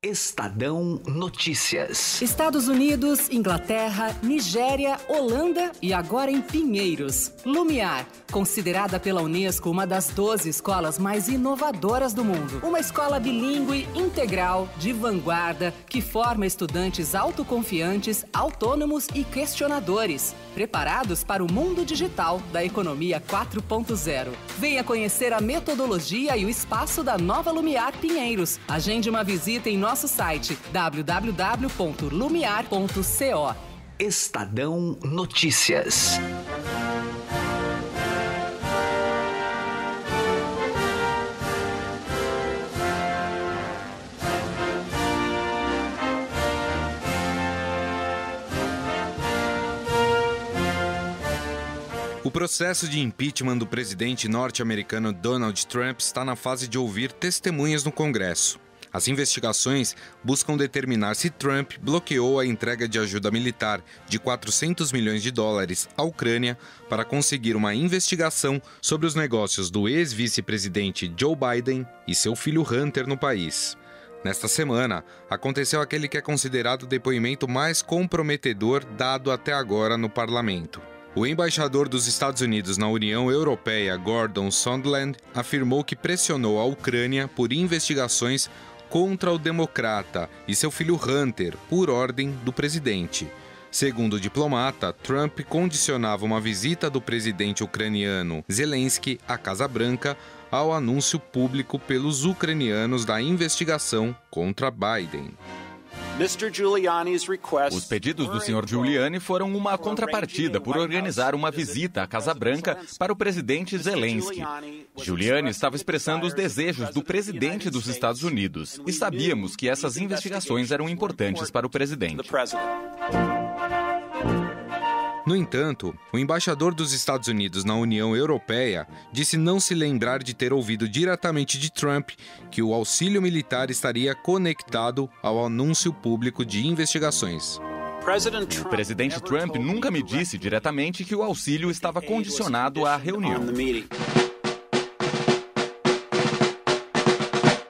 Estadão Notícias. Estados Unidos, Inglaterra, Nigéria, Holanda e agora em Pinheiros. Lumiar, considerada pela Unesco uma das 12 escolas mais inovadoras do mundo. Uma escola bilíngue, integral, de vanguarda, que forma estudantes autoconfiantes, autônomos e questionadores, preparados para o mundo digital da economia 4.0. Venha conhecer a metodologia e o espaço da nova Lumiar Pinheiros. Agende uma visita em nosso site www.lumiar.co. Estadão Notícias. O processo de impeachment do presidente norte-americano Donald Trump está na fase de ouvir testemunhas no Congresso. As investigações buscam determinar se Trump bloqueou a entrega de ajuda militar de 400 milhões de dólares à Ucrânia para conseguir uma investigação sobre os negócios do ex-vice-presidente Joe Biden e seu filho Hunter no país. Nesta semana, aconteceu aquele que é considerado o depoimento mais comprometedor dado até agora no parlamento. O embaixador dos Estados Unidos na União Europeia, Gordon Sondland, afirmou que pressionou a Ucrânia por investigações contra o democrata e seu filho Hunter, por ordem do presidente. Segundo o diplomata, Trump condicionava uma visita do presidente ucraniano Zelensky à Casa Branca ao anúncio público pelos ucranianos da investigação contra Biden. Os pedidos do Sr. Giuliani foram uma contrapartida por organizar uma visita à Casa Branca para o presidente Zelensky. Giuliani estava expressando os desejos do presidente dos Estados Unidos e sabíamos que essas investigações eram importantes para o presidente. No entanto, o embaixador dos Estados Unidos na União Europeia disse não se lembrar de ter ouvido diretamente de Trump que o auxílio militar estaria conectado ao anúncio público de investigações. O presidente Trump nunca me disse diretamente que o auxílio estava condicionado à reunião.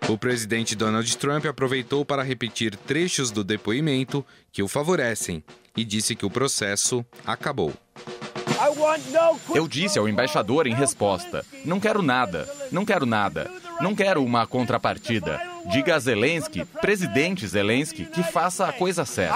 O presidente Donald Trump aproveitou para repetir trechos do depoimento que o favorecem e disse que o processo acabou. Eu disse ao embaixador em resposta: não quero nada, não quero nada, não quero uma contrapartida. Diga a Zelensky, presidente Zelensky, que faça a coisa certa.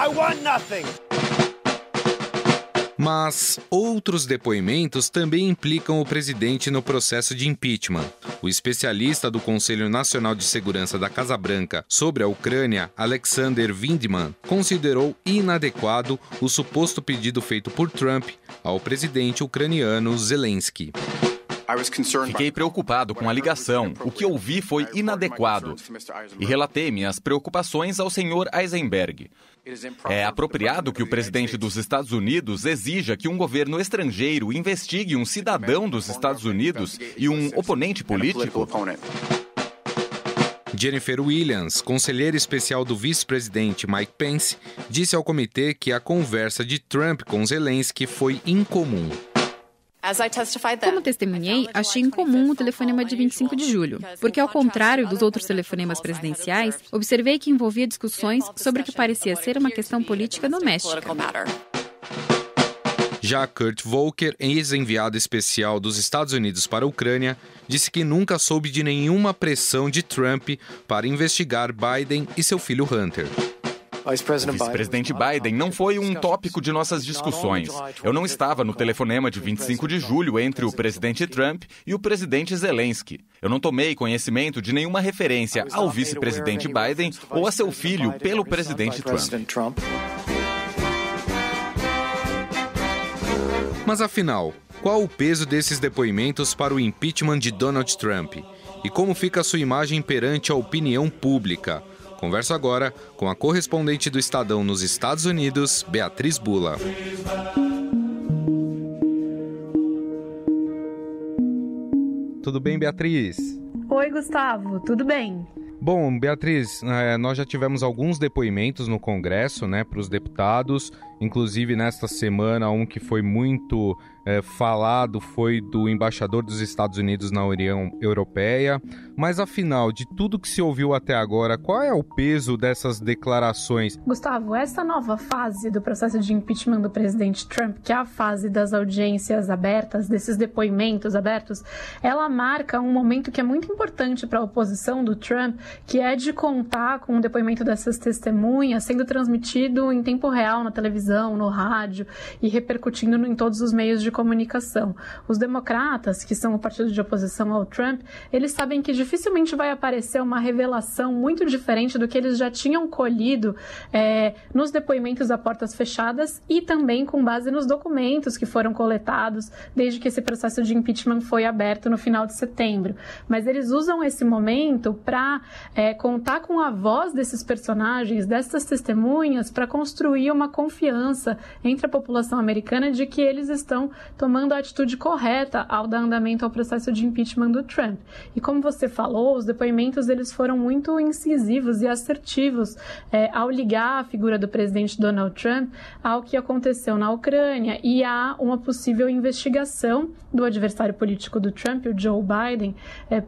Mas outros depoimentos também implicam o presidente no processo de impeachment. O especialista do Conselho Nacional de Segurança da Casa Branca sobre a Ucrânia, Alexander Vindman, considerou inadequado o suposto pedido feito por Trump ao presidente ucraniano Zelensky. Fiquei preocupado com a ligação. O que ouvi foi inadequado. E relatei minhas preocupações ao Sr. Eisenberg. É apropriado que o presidente dos Estados Unidos exija que um governo estrangeiro investigue um cidadão dos Estados Unidos e um oponente político? Jennifer Williams, conselheira especial do vice-presidente Mike Pence, disse ao comitê que a conversa de Trump com Zelensky foi incomum. Como testemunhei, achei incomum o telefonema de 25 de julho, porque, ao contrário dos outros telefonemas presidenciais, observei que envolvia discussões sobre o que parecia ser uma questão política doméstica. Já Kurt Volker, ex-enviado especial dos Estados Unidos para a Ucrânia, disse que nunca soube de nenhuma pressão de Trump para investigar Biden e seu filho Hunter. O vice-presidente Biden não foi um tópico de nossas discussões. Eu não estava no telefonema de 25 de julho entre o presidente Trump e o presidente Zelensky. Eu não tomei conhecimento de nenhuma referência ao vice-presidente Biden ou a seu filho pelo presidente Trump. Mas afinal, qual o peso desses depoimentos para o impeachment de Donald Trump? E como fica a sua imagem perante a opinião pública? Converso agora com a correspondente do Estadão nos Estados Unidos, Beatriz Bula. Tudo bem, Beatriz? Oi, Gustavo, tudo bem? Bom, Beatriz, nós já tivemos alguns depoimentos no Congresso, para os deputados, Inclusive, nesta semana, um que foi muito falado foi do embaixador dos Estados Unidos na União Europeia. Mas, afinal, de tudo que se ouviu até agora, qual é o peso dessas declarações? Gustavo, essa nova fase do processo de impeachment do presidente Trump, que é a fase das audiências abertas, desses depoimentos abertos, ela marca um momento que é muito importante para a oposição do Trump, que é de contar com o depoimento dessas testemunhas sendo transmitido em tempo real na televisão, no rádio e repercutindo em todos os meios de comunicação. Os democratas, que são o partido de oposição ao Trump, eles sabem que dificilmente vai aparecer uma revelação muito diferente do que eles já tinham colhido nos depoimentos a portas fechadas e também com base nos documentos que foram coletados desde que esse processo de impeachment foi aberto no final de setembro. Mas eles usam esse momento para contar com a voz desses personagens, dessas testemunhas, para construir uma confiança entre a população americana de que eles estão tomando a atitude correta ao dar andamento ao processo de impeachment do Trump. E como você falou, os depoimentos eles foram muito incisivos e assertivos ao ligar a figura do presidente Donald Trump ao que aconteceu na Ucrânia e a uma possível investigação do adversário político do Trump, o Joe Biden,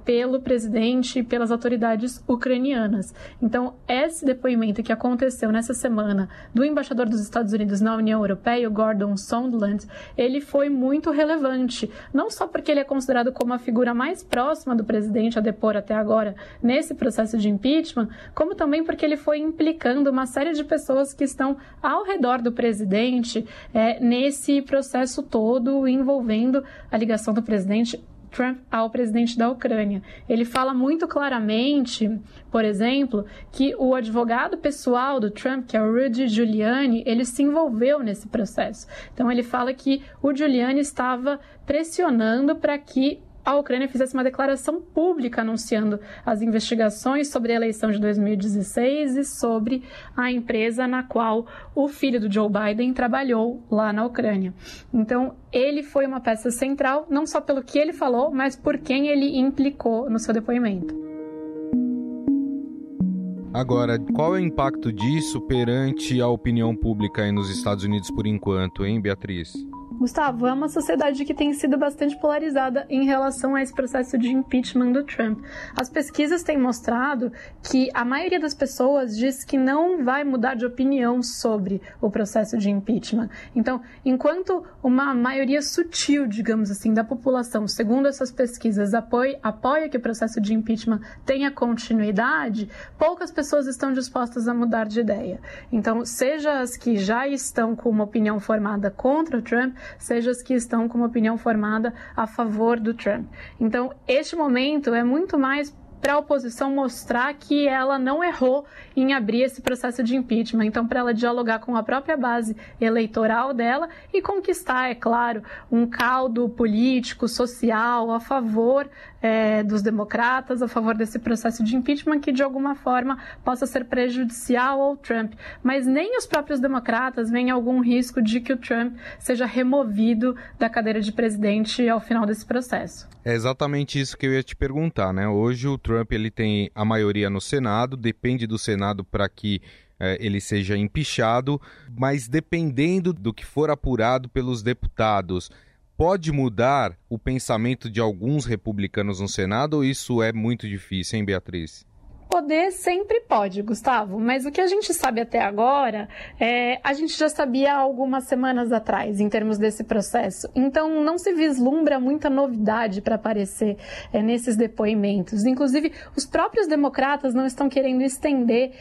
pelo presidente e pelas autoridades ucranianas. Então, esse depoimento que aconteceu nessa semana do embaixador dos Estados Unidos na União Europeia, o Gordon Sondland, ele foi muito relevante, não só porque ele é considerado como a figura mais próxima do presidente a depor até agora nesse processo de impeachment, como também porque ele foi implicando uma série de pessoas que estão ao redor do presidente nesse processo todo envolvendo a ligação do presidente Trump ao presidente da Ucrânia. Ele fala muito claramente, por exemplo, que o advogado pessoal do Trump, que é o Rudy Giuliani, ele se envolveu nesse processo. Então ele fala que o Giuliani estava pressionando para que a Ucrânia fizesse uma declaração pública anunciando as investigações sobre a eleição de 2016 e sobre a empresa na qual o filho do Joe Biden trabalhou lá na Ucrânia. Então, ele foi uma peça central, não só pelo que ele falou, mas por quem ele implicou no seu depoimento. Agora, qual é o impacto disso perante a opinião pública aí nos Estados Unidos por enquanto, hein, Beatriz? Gustavo, é uma sociedade que tem sido bastante polarizada em relação a esse processo de impeachment do Trump. As pesquisas têm mostrado que a maioria das pessoas diz que não vai mudar de opinião sobre o processo de impeachment. Então, enquanto uma maioria sutil, digamos assim, da população, segundo essas pesquisas, apoia que o processo de impeachment tenha continuidade, poucas pessoas estão dispostas a mudar de ideia. Então, seja as que já estão com uma opinião formada contra o Trump, seja as que estão com uma opinião formada a favor do Trump. Então, este momento é muito mais para a oposição mostrar que ela não errou em abrir esse processo de impeachment. Então, para ela dialogar com a própria base eleitoral dela e conquistar, é claro, um caldo político, social, a favor dos democratas, a favor desse processo de impeachment que, de alguma forma, possa ser prejudicial ao Trump. Mas nem os próprios democratas veem algum risco de que o Trump seja removido da cadeira de presidente ao final desse processo. É exatamente isso que eu ia te perguntar, né? Hoje o Trump ele tem a maioria no Senado, depende do Senado para que ele seja impeachado, mas dependendo do que for apurado pelos deputados, pode mudar o pensamento de alguns republicanos no Senado ou isso é muito difícil, hein, Beatriz? Poder sempre pode, Gustavo, mas o que a gente sabe até agora, a gente já sabia há algumas semanas atrás, em termos desse processo. Então, não se vislumbra muita novidade para aparecer nesses depoimentos. Inclusive, os próprios democratas não estão querendo estender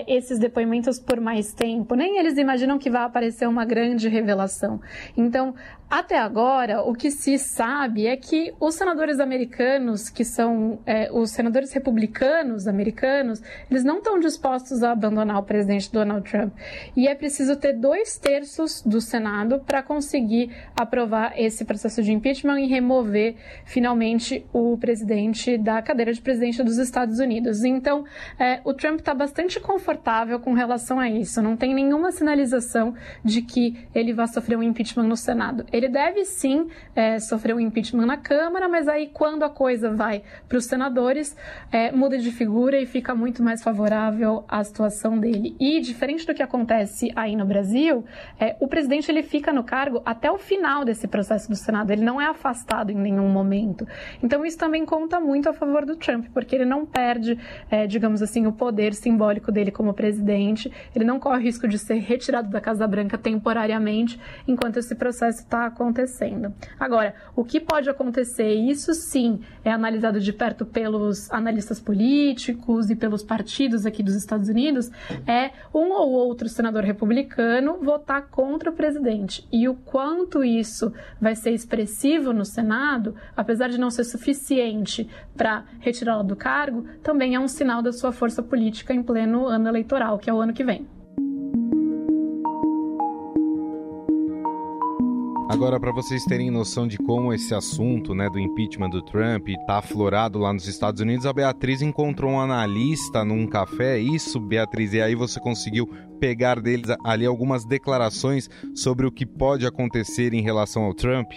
esses depoimentos por mais tempo, nem eles imaginam que vai aparecer uma grande revelação. Então, até agora, o que se sabe é que os senadores americanos, que são os senadores republicanos americanos, eles não estão dispostos a abandonar o presidente Donald Trump. E é preciso ter 2/3 do Senado para conseguir aprovar esse processo de impeachment e remover, finalmente, o presidente da cadeira de presidente dos Estados Unidos. Então, o Trump está bastante confortável com relação a isso. Não tem nenhuma sinalização de que ele vai sofrer um impeachment no Senado. Ele deve, sim, sofrer um impeachment na Câmara, mas aí, quando a coisa vai para os senadores, muda de figura e fica muito mais favorável à situação dele. E, diferente do que acontece aí no Brasil, o presidente ele fica no cargo até o final desse processo do Senado. Ele não é afastado em nenhum momento. Então, isso também conta muito a favor do Trump, porque ele não perde, digamos assim, o poder simbólico dele como presidente. Ele não corre o risco de ser retirado da Casa Branca temporariamente enquanto esse processo está acontecendo. Agora, o que pode acontecer, isso sim é analisado de perto pelos analistas políticos e pelos partidos aqui dos Estados Unidos, é um ou outro senador republicano votar contra o presidente. E o quanto isso vai ser expressivo no Senado, apesar de não ser suficiente para retirá-lo do cargo, também é um sinal da sua força política em pleno ano eleitoral, que é o ano que vem. Agora, para vocês terem noção de como esse assunto, do impeachment do Trump está aflorado lá nos Estados Unidos, a Beatriz encontrou um analista num café. É isso, Beatriz? E aí você conseguiu pegar deles ali algumas declarações sobre o que pode acontecer em relação ao Trump?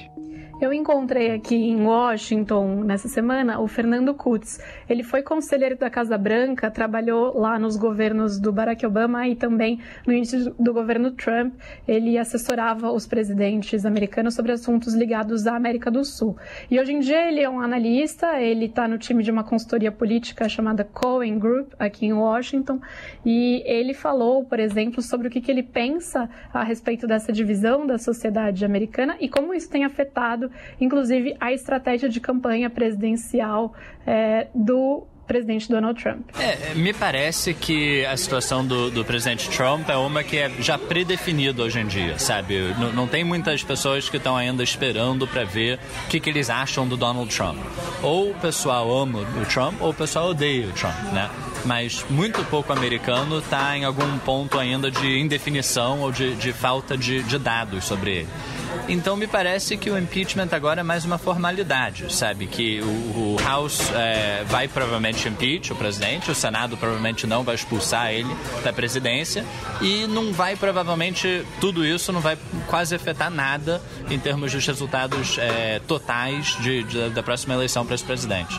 Eu encontrei aqui em Washington, nessa semana, o Fernando Kutz. Ele foi conselheiro da Casa Branca, trabalhou lá nos governos do Barack Obama e também no início do governo Trump. Ele assessorava os presidentes americanos sobre assuntos ligados à América do Sul. E hoje em dia ele é um analista, ele está no time de uma consultoria política chamada Cohen Group, aqui em Washington, e ele falou, por exemplo, sobre o que ele pensa a respeito dessa divisão da sociedade americana e como isso tem afetado inclusive a estratégia de campanha presidencial do presidente Donald Trump. Me parece que a situação do presidente Trump é uma que é já predefinida hoje em dia, sabe? Não tem muitas pessoas que estão ainda esperando para ver o que eles acham do Donald Trump. Ou o pessoal ama o Trump ou o pessoal odeia o Trump, né? Mas muito pouco americano está em algum ponto ainda de indefinição ou de falta de dados sobre ele. Então me parece que o impeachment agora é mais uma formalidade, sabe? Que o House vai provavelmente impeach o presidente, o Senado provavelmente não vai expulsar ele da presidência e não vai provavelmente, tudo isso não vai quase afetar nada em termos dos resultados totais da próxima eleição para esse presidente.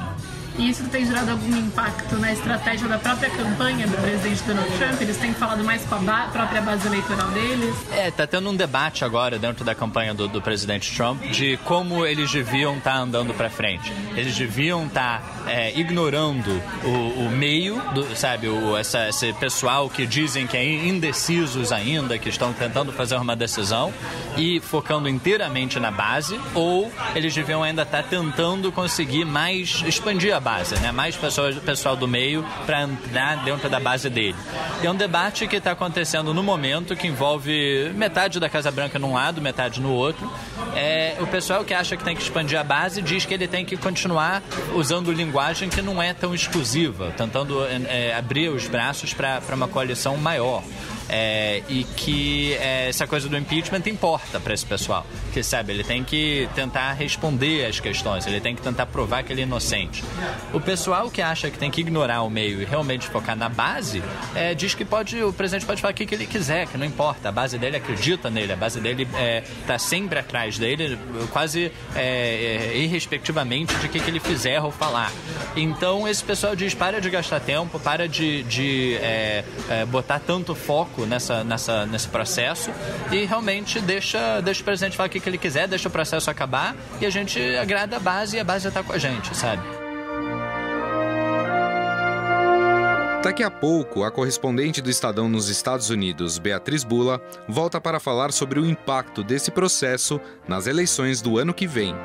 E isso tem gerado algum impacto na estratégia da própria campanha do presidente Donald Trump? Eles têm falado mais com a própria base eleitoral deles? Tá tendo um debate agora dentro da campanha do presidente Trump de como eles deviam estar andando para frente. Eles deviam estar ignorando o meio, sabe, esse pessoal que dizem que é indecisos ainda, que estão tentando fazer uma decisão e focando inteiramente na base, ou eles deviam ainda estar tentando conseguir expandir a base, né? Mais pessoal do meio para entrar dentro da base dele. É um debate que está acontecendo no momento, que envolve metade da Casa Branca num lado, metade no outro. O pessoal que acha que tem que expandir a base diz que ele tem que continuar usando linguagem que não é tão exclusiva, tentando abrir os braços para uma coalição maior. E que essa coisa do impeachment importa para esse pessoal, que sabe, ele tem que tentar responder às questões, ele tem que tentar provar que ele é inocente. O pessoal que acha que tem que ignorar o meio e realmente focar na base, diz que o presidente pode falar o que ele quiser, que não importa, a base dele acredita nele, a base dele está sempre atrás dele, quase irrespectivamente de que ele fizer ou falar. Então esse pessoal diz, para de gastar tempo, para de botar tanto foco nesse processo e realmente deixa o presidente falar o que ele quiser, deixa o processo acabar e a gente agrada a base e a base está com a gente, sabe? Daqui a pouco, a correspondente do Estadão nos Estados Unidos, Beatriz Bula, volta para falar sobre o impacto desse processo nas eleições do ano que vem.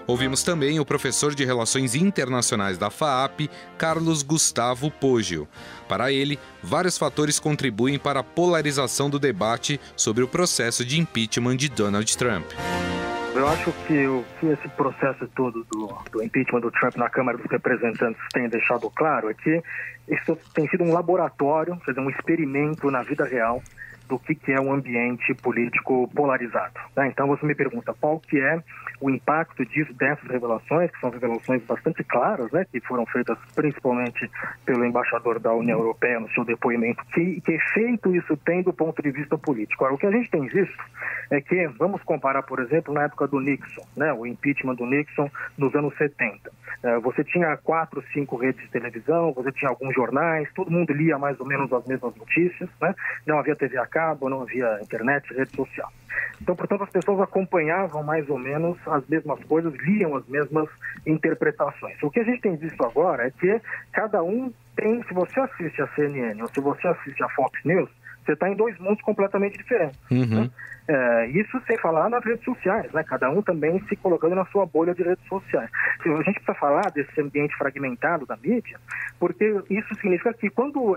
Ouvimos também o professor de Relações Internacionais da FAAP, Carlos Gustavo Poggio. Para ele, vários fatores contribuem para a polarização do debate sobre o processo de impeachment de Donald Trump. Eu acho que o que esse processo todo do impeachment do Trump na Câmara dos Representantes tem deixado claro é que isso tem sido um laboratório, quer dizer, um experimento na vida real do que é um ambiente político polarizado. Né? Então você me pergunta qual que é o impacto dessas revelações, que são revelações bastante claras, né, que foram feitas principalmente pelo embaixador da União Europeia no seu depoimento, que efeito isso tem do ponto de vista político. Agora, o que a gente tem visto é que, vamos comparar, por exemplo, na época do Nixon, né, o impeachment do Nixon nos anos 70. Você tinha 4, 5 redes de televisão, você tinha alguns jornais, todo mundo lia mais ou menos as mesmas notícias, né? Não havia TV a cabo, não havia internet, rede social. Então, portanto, as pessoas acompanhavam mais ou menos as mesmas coisas, liam as mesmas interpretações. O que a gente tem visto agora é que cada um tem, se você assiste a CNN ou se você assiste a Fox News, você está em 2 mundos completamente diferentes. Né? Isso sem falar nas redes sociais, né? Cada um também se colocando na sua bolha de redes sociais. A gente precisa falar desse ambiente fragmentado da mídia, porque isso significa que quando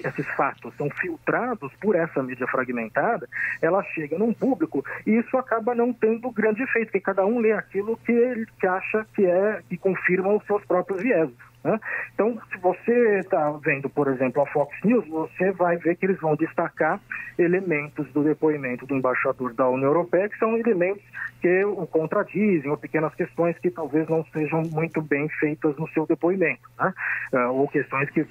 esses fatos são filtrados por essa mídia fragmentada, ela chega num público e isso acaba não tendo grande efeito, porque cada um lê aquilo que ele acha que confirma os seus próprios vieses. Né? Então, se você está vendo, por exemplo, a Fox News, você vai ver que eles vão destacar elementos do depoimento do embaixador da União Europeia, que são elementos que o contradizem, ou pequenas questões que talvez não sejam muito bem feitas no seu depoimento, né? Ou questões que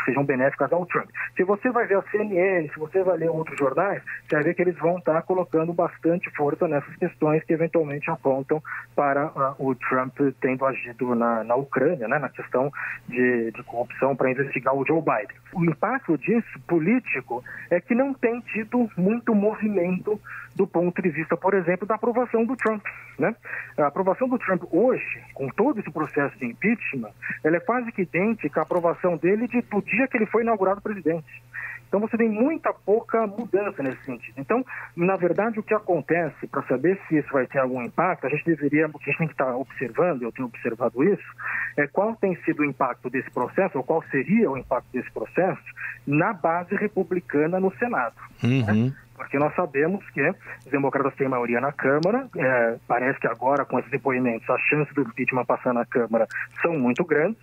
sejam benéficas ao Trump. Se você vai ver a CNN, se você vai ler outros jornais, você vai ver que eles vão estar colocando bastante força nessas questões que eventualmente apontam para o Trump tendo agido na Ucrânia, né? Na questão de corrupção para investigar o Joe Biden. O impacto disso, político, é que não tem tido muito movimento do ponto de vista, por exemplo, da aprovação do Trump, né? A aprovação do Trump hoje, com todo esse processo de impeachment, ela é quase que idêntica à aprovação dele do dia que ele foi inaugurado presidente. Então você tem muita pouca mudança nesse sentido. Então, na verdade, o que acontece, para saber se isso vai ter algum impacto, a gente tem que estar observando, eu tenho observado isso, qual tem sido o impacto desse processo, ou qual seria o impacto desse processo na base republicana no Senado. Né? Porque nós sabemos que os democratas têm maioria na Câmara, parece que agora, com esses depoimentos, as chances do impeachment passar na Câmara são muito grandes,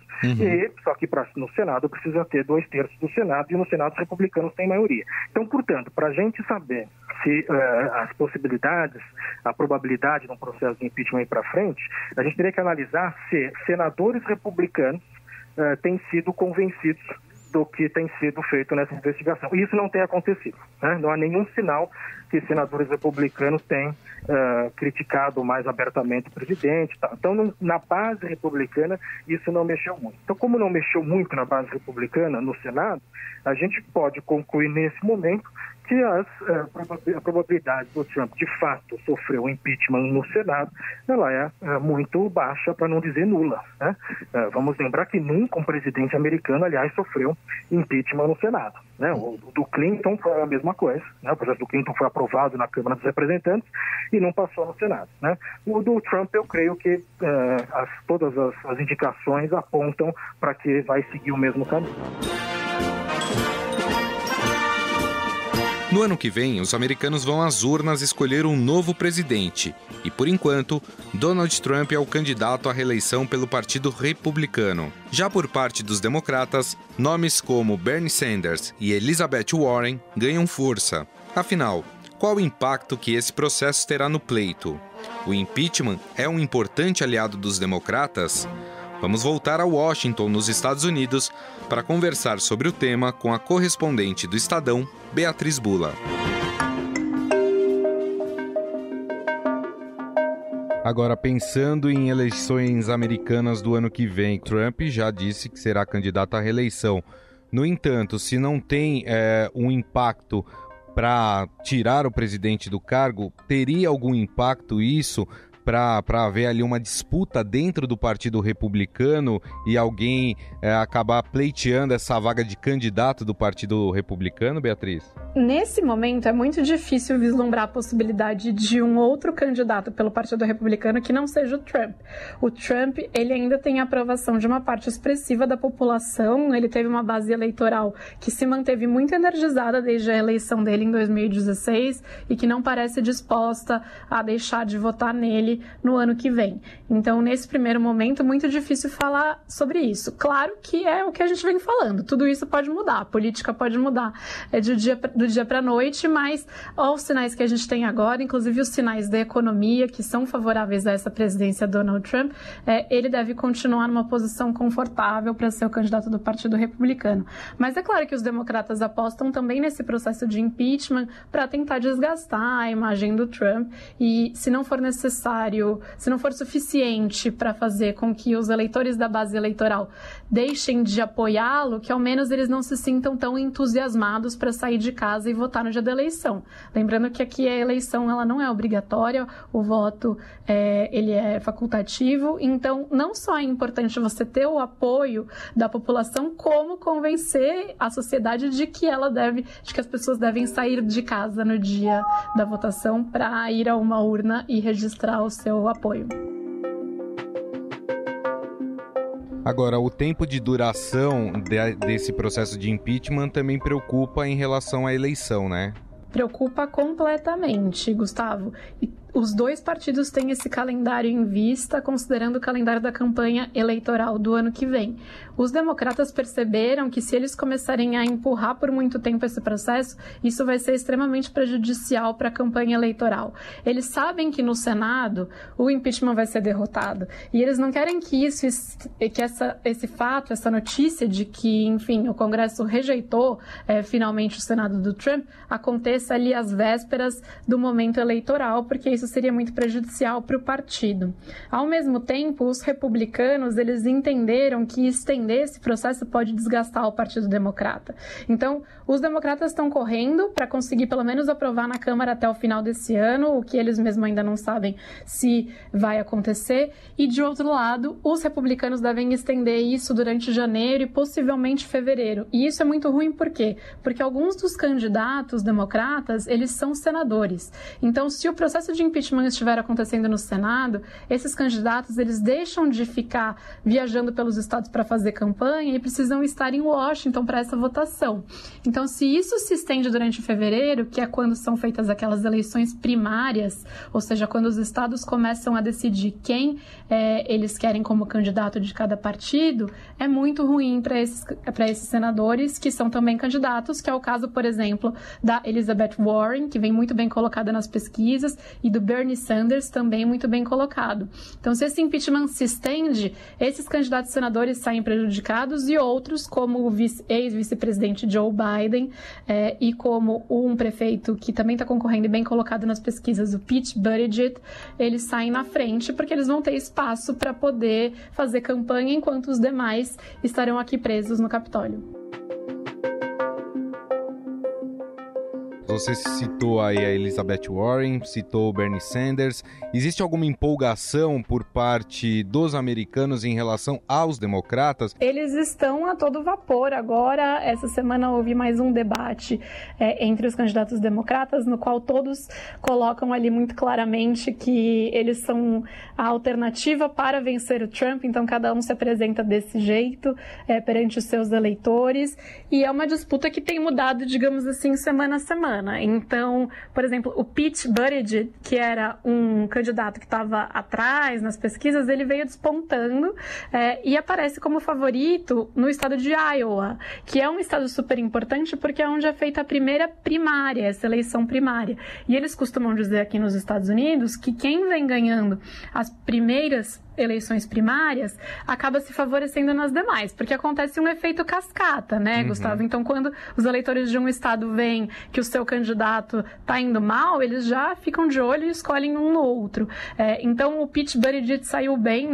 só que no Senado precisa ter 2/3 do Senado, e no Senado os republicanos têm maioria. Então, portanto, para a gente saber se as possibilidades, a probabilidade de um processo de impeachment ir para frente, a gente teria que analisar se senadores republicanos têm sido convencidos do que tem sido feito nessa investigação. E isso não tem acontecido, né? Não há nenhum sinal que senadores republicanos têm criticado mais abertamente o presidente. Tá? Então, na base republicana, isso não mexeu muito. Então, como não mexeu muito na base republicana, no Senado, a gente pode concluir nesse momento que a probabilidade do Trump, de fato, sofrer um impeachment no Senado, ela é muito baixa, para não dizer nula. Né? Vamos lembrar que nunca um presidente americano, aliás, sofreu impeachment no Senado. Né? O do Clinton foi a mesma coisa. Né? O projeto do Clinton foi aprovado na Câmara dos Representantes e não passou no Senado. Né? O do Trump, eu creio que todas as indicações apontam para que vai seguir o mesmo caminho. No ano que vem, os americanos vão às urnas escolher um novo presidente. E, por enquanto, Donald Trump é o candidato à reeleição pelo Partido Republicano. Já por parte dos democratas, nomes como Bernie Sanders e Elizabeth Warren ganham força. Afinal, qual o impacto que esse processo terá no pleito? O impeachment é um importante aliado dos democratas? Vamos voltar a Washington, nos Estados Unidos, para conversar sobre o tema com a correspondente do Estadão, Beatriz Bula. Agora, pensando em eleições americanas do ano que vem, Trump já disse que será candidato à reeleição. No entanto, se não tem um impacto para tirar o presidente do cargo, teria algum impacto isso para haver ali uma disputa dentro do Partido Republicano e alguém acabar pleiteando essa vaga de candidato do Partido Republicano, Beatriz? Nesse momento, é muito difícil vislumbrar a possibilidade de um outro candidato pelo Partido Republicano que não seja o Trump. O Trump, ele ainda tem a aprovação de uma parte expressiva da população, ele teve uma base eleitoral que se manteve muito energizada desde a eleição dele em 2016 e que não parece disposta a deixar de votar nele no ano que vem. Então, nesse primeiro momento, muito difícil falar sobre isso. Claro que é o que a gente vem falando, tudo isso pode mudar, a política pode mudar do dia para a noite, mas os sinais que a gente tem agora, inclusive os sinais da economia, que são favoráveis a essa presidência Donald Trump, ele deve continuar numa posição confortável para ser o candidato do Partido Republicano. Mas é claro que os democratas apostam também nesse processo de impeachment para tentar desgastar a imagem do Trump e, se não for necessário, calendário, se não for suficiente para fazer com que os eleitores da base eleitoral deixem de apoiá-lo, que ao menos eles não se sintam tão entusiasmados para sair de casa e votar no dia da eleição. Lembrando que aqui a eleição ela não é obrigatória, o voto ele é facultativo, então não só é importante você ter o apoio da população, como convencer a sociedade de que as pessoas devem sair de casa no dia da votação para ir a uma urna e registrar o seu apoio. Agora, o tempo de duração desse processo de impeachment também preocupa em relação à eleição, né? Preocupa completamente, Gustavo. E os dois partidos têm esse calendário em vista, considerando o calendário da campanha eleitoral do ano que vem. Os democratas perceberam que se eles começarem a empurrar por muito tempo esse processo, isso vai ser extremamente prejudicial para a campanha eleitoral. Eles sabem que no Senado o impeachment vai ser derrotado. E eles não querem que esse fato, essa notícia de que, enfim, o Congresso rejeitou finalmente o Senado do Trump, aconteça ali às vésperas do momento eleitoral, porque isso seria muito prejudicial para o partido. Ao mesmo tempo, os republicanos, eles entenderam que estender esse processo pode desgastar o Partido Democrata. Então, os democratas estão correndo para conseguir pelo menos aprovar na Câmara até o final desse ano, o que eles mesmos ainda não sabem se vai acontecer. E, de outro lado, os republicanos devem estender isso durante janeiro e possivelmente fevereiro. E isso é muito ruim, por quê? Porque alguns dos candidatos democratas, eles são senadores. Então, se o processo de impeachment estiver acontecendo no Senado, esses candidatos, eles deixam de ficar viajando pelos estados para fazer campanha e precisam estar em Washington para essa votação. Então, se isso se estende durante fevereiro, que é quando são feitas aquelas eleições primárias, ou seja, quando os estados começam a decidir quem eles querem como candidato de cada partido, é muito ruim para esses senadores, que são também candidatos, que é o caso, por exemplo, da Elizabeth Warren, que vem muito bem colocada nas pesquisas, e do Bernie Sanders, também muito bem colocado. Então, se esse impeachment se estende, esses candidatos senadores saem prejudicados e outros, como o ex-vice-presidente Joe Biden e como um prefeito que também está concorrendo e bem colocado nas pesquisas, o Pete Buttigieg, eles saem na frente porque eles vão ter espaço para poder fazer campanha enquanto os demais estarão aqui presos no Capitólio. Você citou aí a Elizabeth Warren, citou o Bernie Sanders. Existe alguma empolgação por parte dos americanos em relação aos democratas? Eles estão a todo vapor. Agora, essa semana, houve mais um debate entre os candidatos democratas, no qual todos colocam ali muito claramente que eles são a alternativa para vencer o Trump. Então, cada um se apresenta desse jeito perante os seus eleitores. E é uma disputa que tem mudado, digamos assim, semana a semana. Então, por exemplo, o Pete Buttigieg, que era um candidato que estava atrás nas pesquisas, ele veio despontando e aparece como favorito no estado de Iowa, que é um estado super importante porque é onde é feita a primeira primária, essa eleição primária. E eles costumam dizer aqui nos Estados Unidos que quem vem ganhando as primeiras eleições primárias acaba se favorecendo nas demais, porque acontece um efeito cascata, né, Gustavo? Então, quando os eleitores de um estado veem que o seu candidato está indo mal, eles já ficam de olho e escolhem um no outro. Então, o Pete Buttigieg saiu bem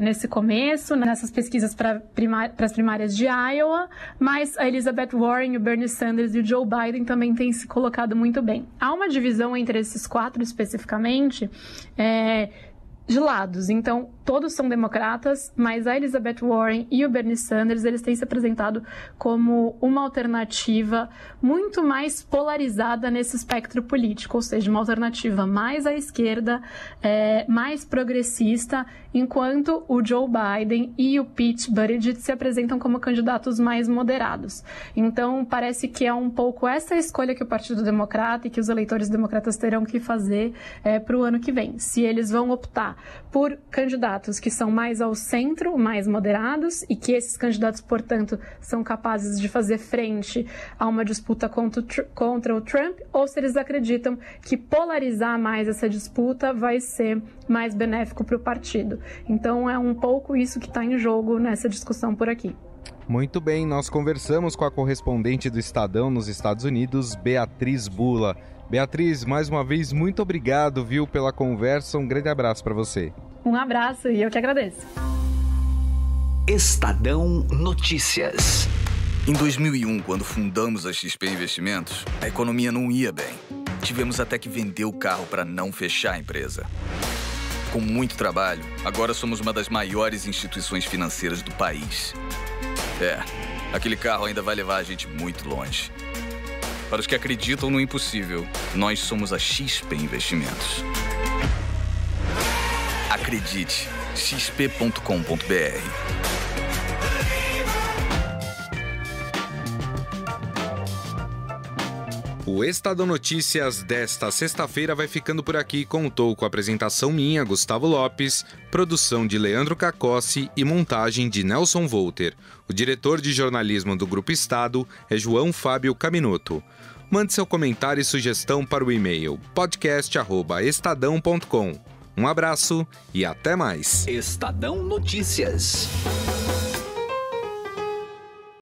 nesse começo, nessas pesquisas para as primárias de Iowa, mas a Elizabeth Warren, o Bernie Sanders e o Joe Biden também têm se colocado muito bem. Há uma divisão entre esses quatro especificamente, de lados. Então, todos são democratas, mas a Elizabeth Warren e o Bernie Sanders, eles têm se apresentado como uma alternativa muito mais polarizada nesse espectro político, ou seja, uma alternativa mais à esquerda, mais progressista, enquanto o Joe Biden e o Pete Buttigieg se apresentam como candidatos mais moderados. Então, parece que é um pouco essa escolha que o Partido Democrata e que os eleitores democratas terão que fazer para o ano que vem. Se eles vão optar por candidatos que são mais ao centro, mais moderados, e que esses candidatos, portanto, são capazes de fazer frente a uma disputa contra o Trump, ou se eles acreditam que polarizar mais essa disputa vai ser mais benéfico para o partido. Então, é um pouco isso que está em jogo nessa discussão por aqui. Muito bem, nós conversamos com a correspondente do Estadão nos Estados Unidos, Beatriz Bula. Beatriz, mais uma vez, muito obrigado, viu, pela conversa. Um grande abraço para você. Um abraço e eu que agradeço. Estadão Notícias. Em 2001, quando fundamos a XP Investimentos, a economia não ia bem. Tivemos até que vender o carro para não fechar a empresa. Com muito trabalho, agora somos uma das maiores instituições financeiras do país. Aquele carro ainda vai levar a gente muito longe. Para os que acreditam no impossível, nós somos a XP Investimentos. Acredite, xp.com.br. O Estadão Notícias desta sexta-feira vai ficando por aqui. Contou com a apresentação minha, Gustavo Lopes, produção de Leandro Cacossi e montagem de Nelson Volter. O diretor de jornalismo do Grupo Estado é João Fábio Caminoto. Mande seu comentário e sugestão para o e-mail podcast@estadão.com. Um abraço e até mais. Estadão Notícias.